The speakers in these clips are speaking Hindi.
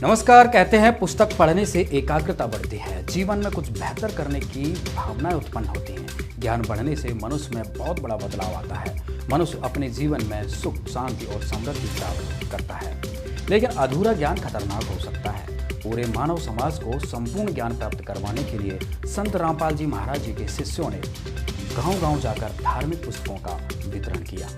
नमस्कार। कहते हैं पुस्तक पढ़ने से एकाग्रता बढ़ती है, जीवन में कुछ बेहतर करने की भावनाएं उत्पन्न होती हैं। ज्ञान बढ़ने से मनुष्य में बहुत बड़ा बदलाव आता है। मनुष्य अपने जीवन में सुख, शांति और समृद्धि प्राप्त करता है। लेकिन अधूरा ज्ञान खतरनाक हो सकता है। पूरे मानव समाज को संपूर्ण ज्ञान प्राप्त करवाने के लिए संत रामपाल जी महाराज जी के शिष्यों ने गांव-गांव जाकर धार्मिक पुस्तकों का वितरण किया।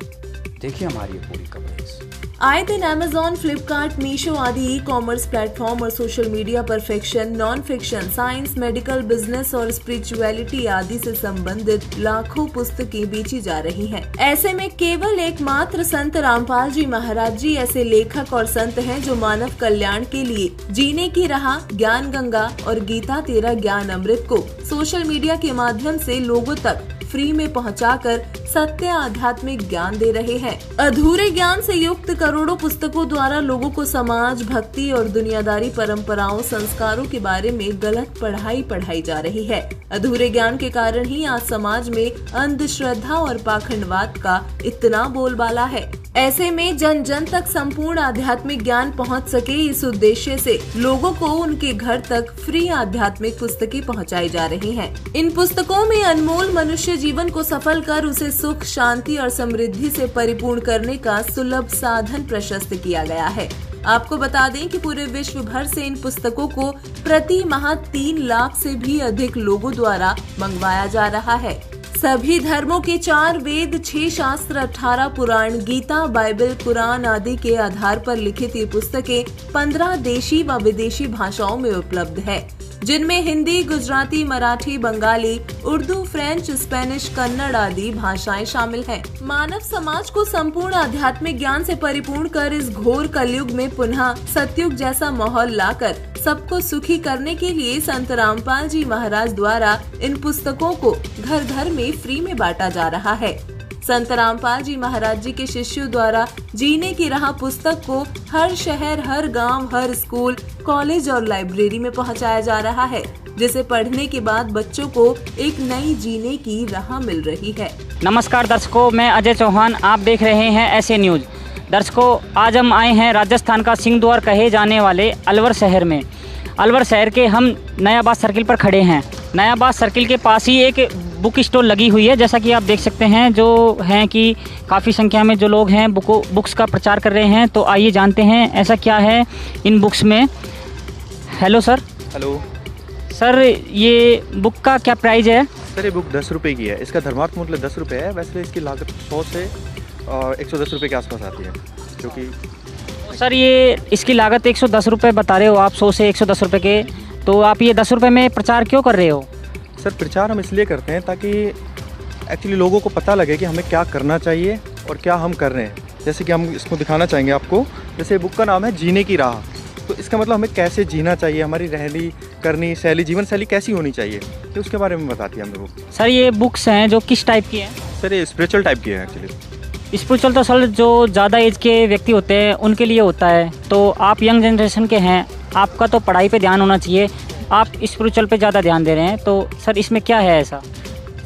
देखिए हमारी ये पूरी कवरेज। आए दिन अमेजॉन, फ्लिपकार्ट, मीशो आदि ई कॉमर्स प्लेटफॉर्म और सोशल मीडिया पर fiction, non fiction, science, medical, business और स्पिरिचुअलिटी आदि से संबंधित लाखों पुस्तकें बेची जा रही हैं। ऐसे में केवल एकमात्र संत रामपाल जी महाराज जी ऐसे लेखक और संत हैं जो मानव कल्याण के लिए जीने की राह, ज्ञान गंगा और गीता तेरा ज्ञान अमृत को सोशल मीडिया के माध्यम से लोगों तक फ्री में पहुंचाकर सत्य आध्यात्मिक ज्ञान दे रहे हैं। अधूरे ज्ञान से युक्त करोड़ों पुस्तकों द्वारा लोगों को समाज, भक्ति और दुनियादारी परंपराओं, संस्कारों के बारे में गलत पढ़ाई जा रही है। अधूरे ज्ञान के कारण ही आज समाज में अंधश्रद्धा और पाखंडवाद का इतना बोलबाला है। ऐसे में जन जन तक संपूर्ण आध्यात्मिक ज्ञान पहुंच सके, इस उद्देश्य से लोगों को उनके घर तक फ्री आध्यात्मिक पुस्तकें पहुंचाई जा रही हैं। इन पुस्तकों में अनमोल मनुष्य जीवन को सफल कर उसे सुख, शांति और समृद्धि से परिपूर्ण करने का सुलभ साधन प्रशस्त किया गया है। आपको बता दें कि पूरे विश्व भर से इन पुस्तकों को प्रति माह 3 लाख से भी अधिक लोगों द्वारा मंगवाया जा रहा है। सभी धर्मों के 4 वेद, 6 शास्त्र, 18 पुराण, गीता, बाइबल, कुरान आदि के आधार पर लिखित ये पुस्तकें 15 देशी व विदेशी भाषाओं में उपलब्ध है, जिनमें हिंदी, गुजराती, मराठी, बंगाली, उर्दू, फ्रेंच, स्पेनिश, कन्नड़ आदि भाषाएं शामिल हैं। मानव समाज को संपूर्ण आध्यात्मिक ज्ञान से परिपूर्ण कर इस घोर कलयुग में पुनः सतयुग जैसा माहौल लाकर सबको सुखी करने के लिए संत रामपाल जी महाराज द्वारा इन पुस्तकों को घर घर में फ्री में बांटा जा रहा है। संत रामपाल जी महाराज जी के शिष्यों द्वारा जीने की राह पुस्तक को हर शहर, हर गांव, हर स्कूल, कॉलेज और लाइब्रेरी में पहुंचाया जा रहा है, जिसे पढ़ने के बाद बच्चों को एक नई जीने की राह मिल रही है। नमस्कार दर्शकों, मैं अजय चौहान, आप देख रहे हैं ऐसे न्यूज। दर्शकों, आज हम आए हैं राजस्थान का सिंहद्वार कहे जाने वाले अलवर शहर में। अलवर शहर के हम नयाबाद सर्किल पर खड़े हैं। नयाबाद सर्किल के पास ही एक बुक स्टॉल लगी हुई है, जैसा कि आप देख सकते हैं, जो हैं कि काफ़ी संख्या में जो लोग हैं बुक्स का प्रचार कर रहे हैं। तो आइए जानते हैं ऐसा क्या है इन बुक्स में। Hello sir. हेलो सर, ये बुक का क्या प्राइस है? सर, ये बुक 10 रुपये की है। इसका धर्मार्थ मूल्य 10 रुपये है। वैसे इसकी लागत 100 से 110 रुपये के आसपास आती है, जो कि सर ये इसकी लागत 110 रुपये बता रहे हो आप, 100 से 110 रुपये के। तो आप ये 10 रुपये में प्रचार क्यों कर रहे हो? सर, प्रचार हम इसलिए करते हैं ताकि एक्चुअली लोगों को पता लगे कि हमें क्या करना चाहिए और क्या हम कर रहे हैं। जैसे कि हम इसको दिखाना चाहेंगे आपको। जैसे बुक का नाम है जीने की राह, तो इसका मतलब हमें कैसे जीना चाहिए, हमारी रहनी करनी शैली, जीवन शैली कैसी होनी चाहिए, तो उसके बारे में बताती है हमें बुक। सर, ये बुक्स हैं जो किस टाइप की हैं? सर, ये स्पिरिचुअल टाइप की है एक्चुअली। स्पिरिचुअल तो सर जो ज़्यादा एज के व्यक्ति होते हैं उनके लिए होता है। तो आप यंग जनरेशन के हैं, आपका तो पढ़ाई पे ध्यान होना चाहिए, आप स्पिरिचुअल पे ज़्यादा ध्यान दे रहे हैं। तो सर इसमें क्या है ऐसा?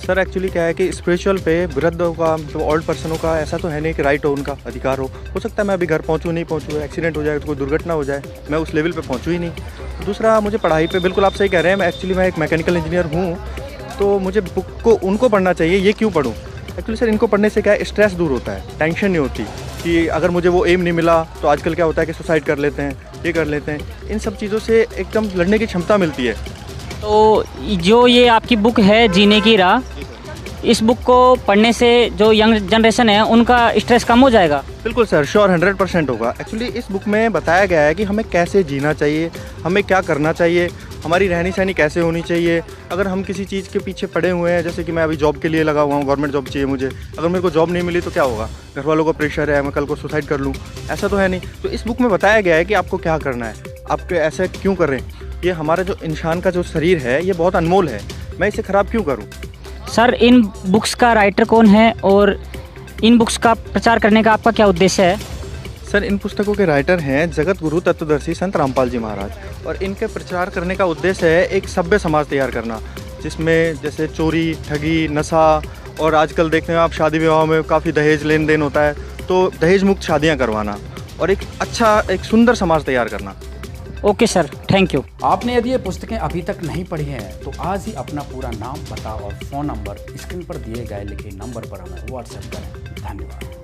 सर, एक्चुअली क्या है कि स्पिरिचुअल पे वृद्धों का, मतलब ओल्ड पर्सनों का ऐसा तो है नहीं कि राइट हो, उनका अधिकार हो सकता है मैं अभी घर पहुंचूं, नहीं पहुंचूं, एक्सीडेंट हो जाए तो कोई दुर्घटना हो जाए, मैं उस लेवल पे पहुंचूं ही नहीं। दूसरा, मुझे पढ़ाई पे बिल्कुल आप सही कह रहे हैं। मैं एक मैकेनिकल इंजीनियर हूँ, तो मुझे बुक को उनको पढ़ना चाहिए। ये क्यों पढ़ूँ? एक्चुअली सर, इनको पढ़ने से क्या है, स्ट्रेस दूर होता है, टेंशन नहीं होती कि अगर मुझे वो एम नहीं मिला तो आजकल क्या होता है कि सुसाइड कर लेते हैं, ये कर लेते हैं। इन सब चीज़ों से एकदम लड़ने की क्षमता मिलती है। तो जो ये आपकी बुक है जीने की राह, इस बुक को पढ़ने से जो यंग जनरेशन है उनका स्ट्रेस कम हो जाएगा? बिल्कुल सर, श्योर 100% होगा। एक्चुअली इस बुक में बताया गया है कि हमें कैसे जीना चाहिए, हमें क्या करना चाहिए, हमारी रहनी सहनी कैसे होनी चाहिए। अगर हम किसी चीज़ के पीछे पड़े हुए हैं, जैसे कि मैं अभी जॉब के लिए लगा हुआ हूँ, गवर्नमेंट जॉब चाहिए मुझे, अगर मेरे को जॉब नहीं मिली तो क्या होगा, घर वालों का प्रेशर है, मैं कल को सुसाइड कर लूँ, ऐसा तो है नहीं। तो इस बुक में बताया गया है कि आपको क्या करना है, आप ऐसे क्यों करें। ये हमारा जो इंसान का जो शरीर है ये बहुत अनमोल है, मैं इसे ख़राब क्यों करूँ। सर, इन बुक्स का राइटर कौन है और इन बुक्स का प्रचार करने का आपका क्या उद्देश्य है? सर, इन पुस्तकों के राइटर हैं जगत गुरु तत्वदर्शी संत रामपाल जी महाराज, और इनके प्रचार करने का उद्देश्य है एक सभ्य समाज तैयार करना, जिसमें जैसे चोरी, ठगी, नशा, और आजकल देखते हैं आप शादी विवाह में काफ़ी दहेज लेन देन होता है, तो दहेज मुक्त शादियाँ करवाना और एक अच्छा, एक सुंदर समाज तैयार करना। Okay sir, thank you. आपने यदि ये पुस्तकें अभी तक नहीं पढ़ी हैं तो आज ही अपना पूरा नाम, पता और फ़ोन नंबर स्क्रीन पर दिए गए लिखे नंबर पर हमें व्हाट्सएप करें। धन्यवाद।